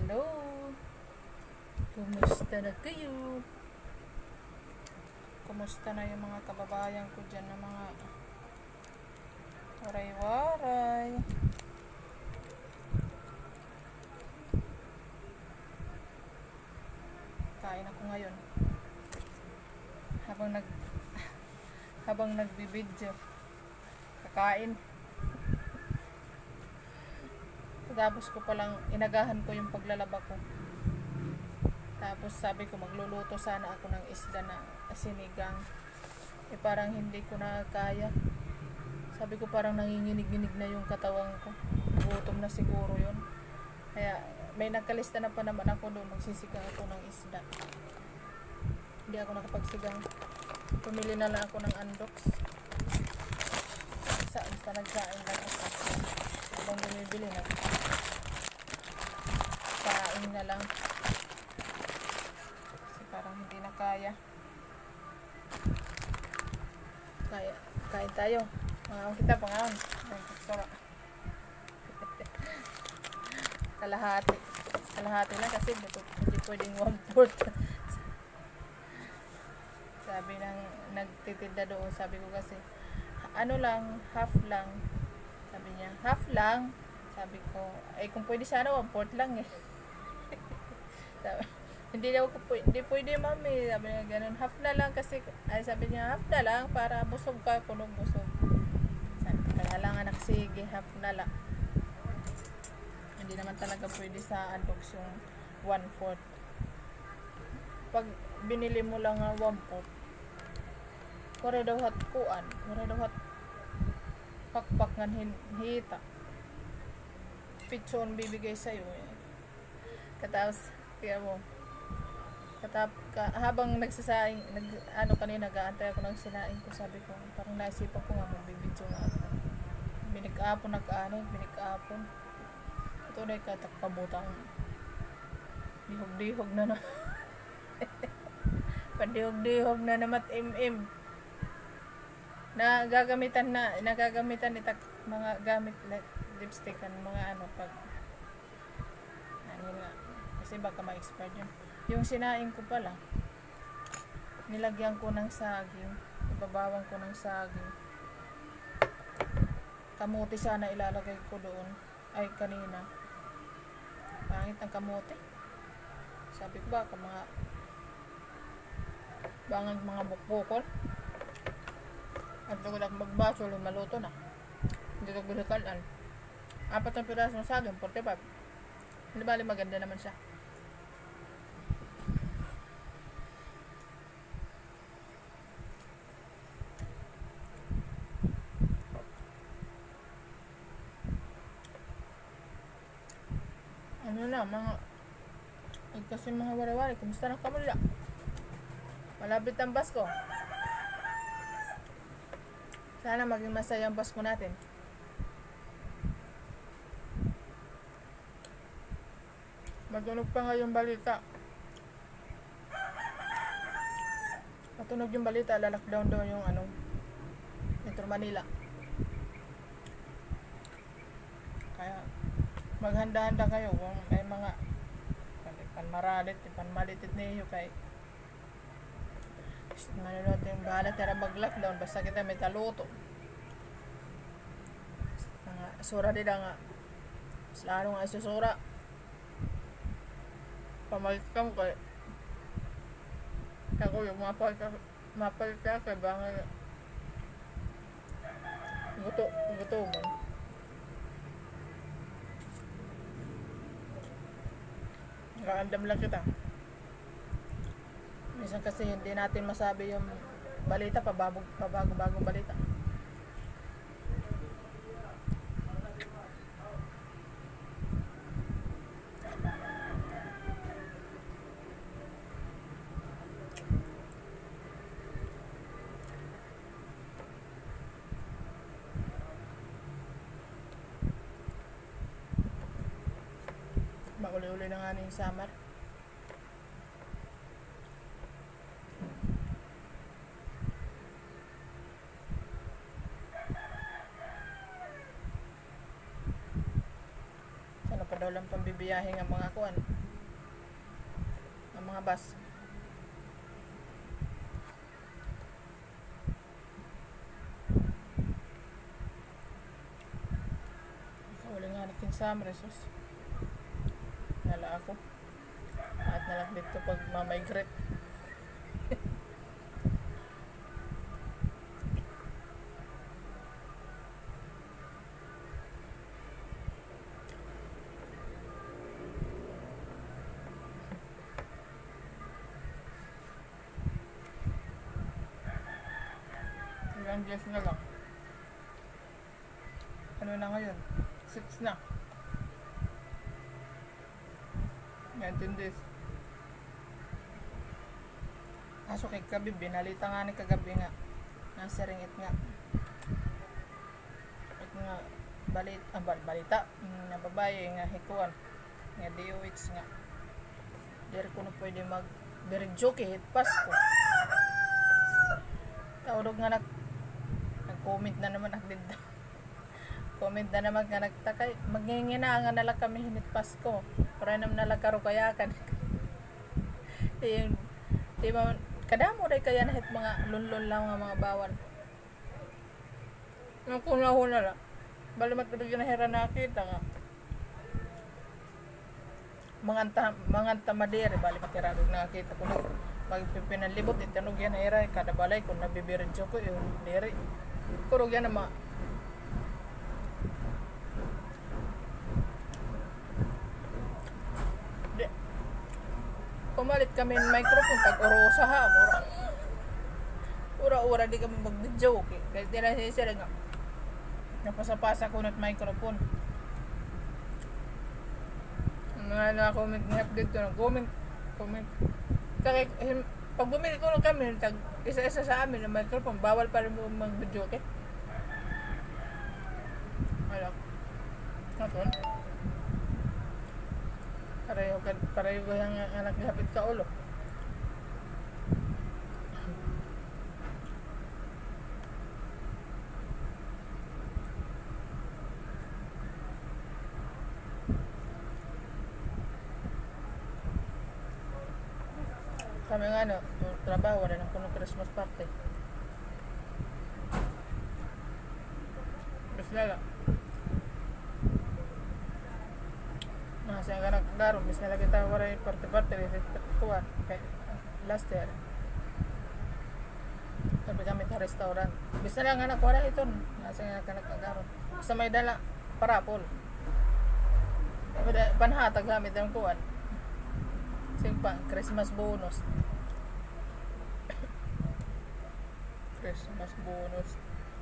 Hello! Kumusta na kayo? Kumusta na yung mga kababayan ko dyan na mga waray-waray? Kain ako ngayon. Habang nagbibidyo. Kakain. Tapos ko palang inagahan ko yung paglalaba ko. Tapos sabi ko magluluto sana ako ng isda na sinigang. Parang hindi ko na kaya. Sabi ko parang nanginginig-ginig na yung katawan ko. Gutom na siguro yun. Kaya may nagkalista na pa naman ako doon. Magsisigang ako ng isda. Hindi ako nakapagsigang. Pumili na lang ako ng andox. Basta nagsaing lang ako. Habang bumibili na. Kain na lang. Kasi parang hindi na kaya. Kain tayo. Pangaon kita, pangaon. Kalahati. Kalahati lang kasi hindi pwedeng 1/4. Sabi ng nagtitinda doon, sabi ko kasi, ano lang, half lang. Sabi niya, half lang. Sabi ko, kung pwede sana 1/4 lang eh. Hindi pwede mami. Sabi niya ganun, half na lang kasi, sabi niya, half na lang para busog ka, punong busog. Sabi ko, kaya lang anak, sige, half na lang. Hindi naman talaga pwede sa andox yung 1/4. Pag binili mo lang 1/4, kore daw hat kuan, kore daw hat pakpak ngan hita. Pitson bibigay sa'yo eh. Katapos, kaya mo, habang nagsasaing, kanina, nag-aantay ako ng sinaing ko, sabi ko, parang naisipan ko nga, magbibidyo nga ako. Binig-apon, binig-apon. Ito na katakabutang. Dihog-dihog na na. Padihog-dihog na namat im-im. Nagagamitan itak mga gamit like lipstick mga pag nga kasi baka ma-expire yun. Yung sinaing ko pala, nilagyan ko ng saging, ibabawang ko ng saging. Kamuti sana ilalagay ko doon, kanina pangit ang kamuti. Sabi ko baka mga bukbukol. At lugod ako magbaso, maluto na. Hindi ko gulikalan. 4 na piraso ng saging, 45. Hindi bali maganda naman siya. Ano na, kasi mga warawari, kumusta na kamula? Malapit ang Pasko. Sana maging masaya ang Pasko natin. Matunog pa nga yung balita. Matunog yung balita, lalakdown daw yung Metro Manila. Kaya maghanda-handa kayo kung may mga panmalitit niyo kay manunod yung bahala tira mag-lockdown basta kita may taluto. Mga sura din nga. Lalo nga isusura. Pamalit ka mo kay ako yung mapalit ka kay bangay guto mo. Nakaandam lang kita. Minsan kasi hindi natin masabi yung balita, pabago-bagong balita. Mauli-uli na nga na yung summer. lang pambibiyahe ng mga kuan, ang mga bus. Wala nga natin summer resource. Nala ako. At nalang dito pag mamigrate. Ilang days na lang. Ano na ngayon? 6 na. 19 days. Aso kay Kabi, binalita nga ni kagabi nga. Nasa ringit nga. At nga, balita. Na babae nga hikuan. Nga DOH nga. Diri ko na pwede mag-diridyoke, hit pass ko. Taurog nga nag-comment na naman nagdinda. Comment na naman nga nagtakay. Magngingina nga nalang kami hinit Pasko. Para naman nalang karo kayakan. Di ba, kadamo rin kaya nahit mga lunlun lang mga bawal. Nang kuna-huna lang. Balimat na rin nahira nakita nga. Mga tamadere, balimat na rin nakita ko na. Pagpipinalibot, itanog yan nahira. Kada balay kung nabibiridyo ko, yung diri. Kurog yan na pumalit kami ng microphone tag orosa ha ura di kami mag-video okay? Kasi tila sila nga napasapasa ko ng microphone mga na-comment nga update ko comment kaya pag bumili ko ng kami tag isa-isa sa amin ng microphone bawal pa rin mo mag-video okay? Alak naton pareho ko yung anak hapit ka ulo. Kami nga trabaho wala nang punong Christmas party. Bes na lang. Masaya ka nagdaro, bis na lagi tayo wala yung party-party kuwan kay last year sabi kami sa restaurant bis na lang anak wala ito masaya ka nagdaro basta may dala parapol panhatag gamit ang kuwan simpang Christmas bonus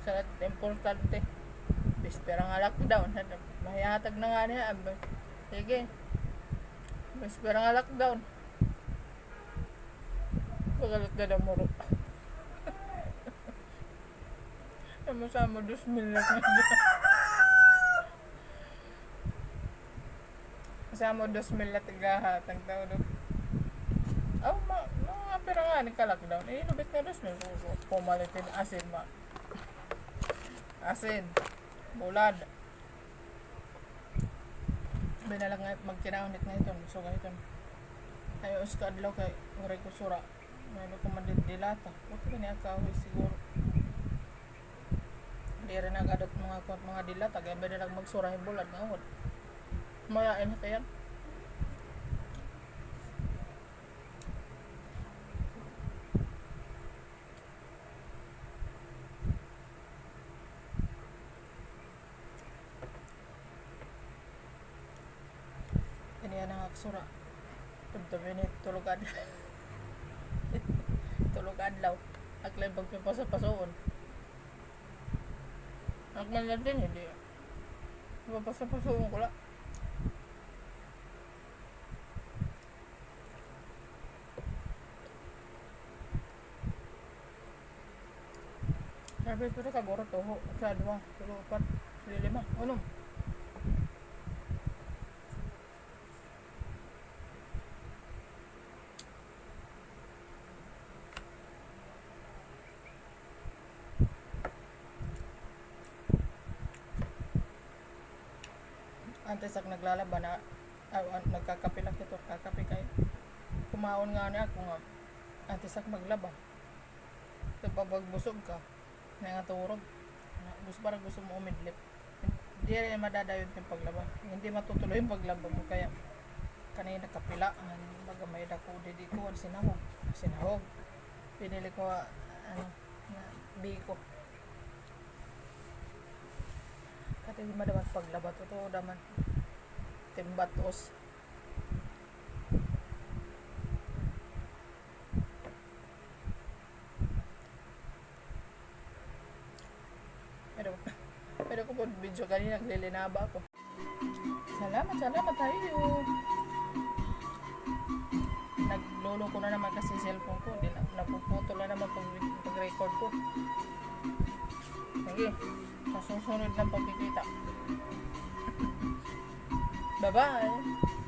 sa importante bis pero nga lockdown mahihatag na nga niya sige. Mas parang nga lockdown. Pagalit na na muro. Sama-sama 2,000 lang. Kasama 2,000 lang tigahatang taon. Mga pera nga ni ka-lockdown. Inubit na 2,000. Pumalitin asin Asin. Bulad. Binalang nga magkinaunit na ito so ganito ayaw ka adlaw kay uray ko sura mayroon ko man dilata okay ba niya kahoy siguro hindi rin nagadot mga dilata kaya ba nilang magsura yung bulad nga mayain na tayan sura tulog adlaw aklay pagpapasa-pasoon akman lang din hindi pagpapasa-pasoon ko lang sabi ko na kagoro toho sa 2, 4, 5 unom antes ako naglalaba na nagkakape lang ito, kakape kayo. Kumaon nga niya ako nga, antes ako maglaba. Kapag busog ka, nangaturog. Parang gusto mo umidlip. Hindi rin madadayon yung paglaba. Hindi matutuloy yung paglaba mo. Kaya kanina kapilaan. Baga may dako di ko. Sinahog. Pinili ko na biko. Kati di madaman paglaba. Totoo naman. Timbatos. Pero ko po video kanina naglilinaba ako. Salamat tayo. Naglolo ko na naman kasi cellphone ko. Napuputol na naman pag-record ko. Sige, sa susunod ng pagkikita. Bye-bye!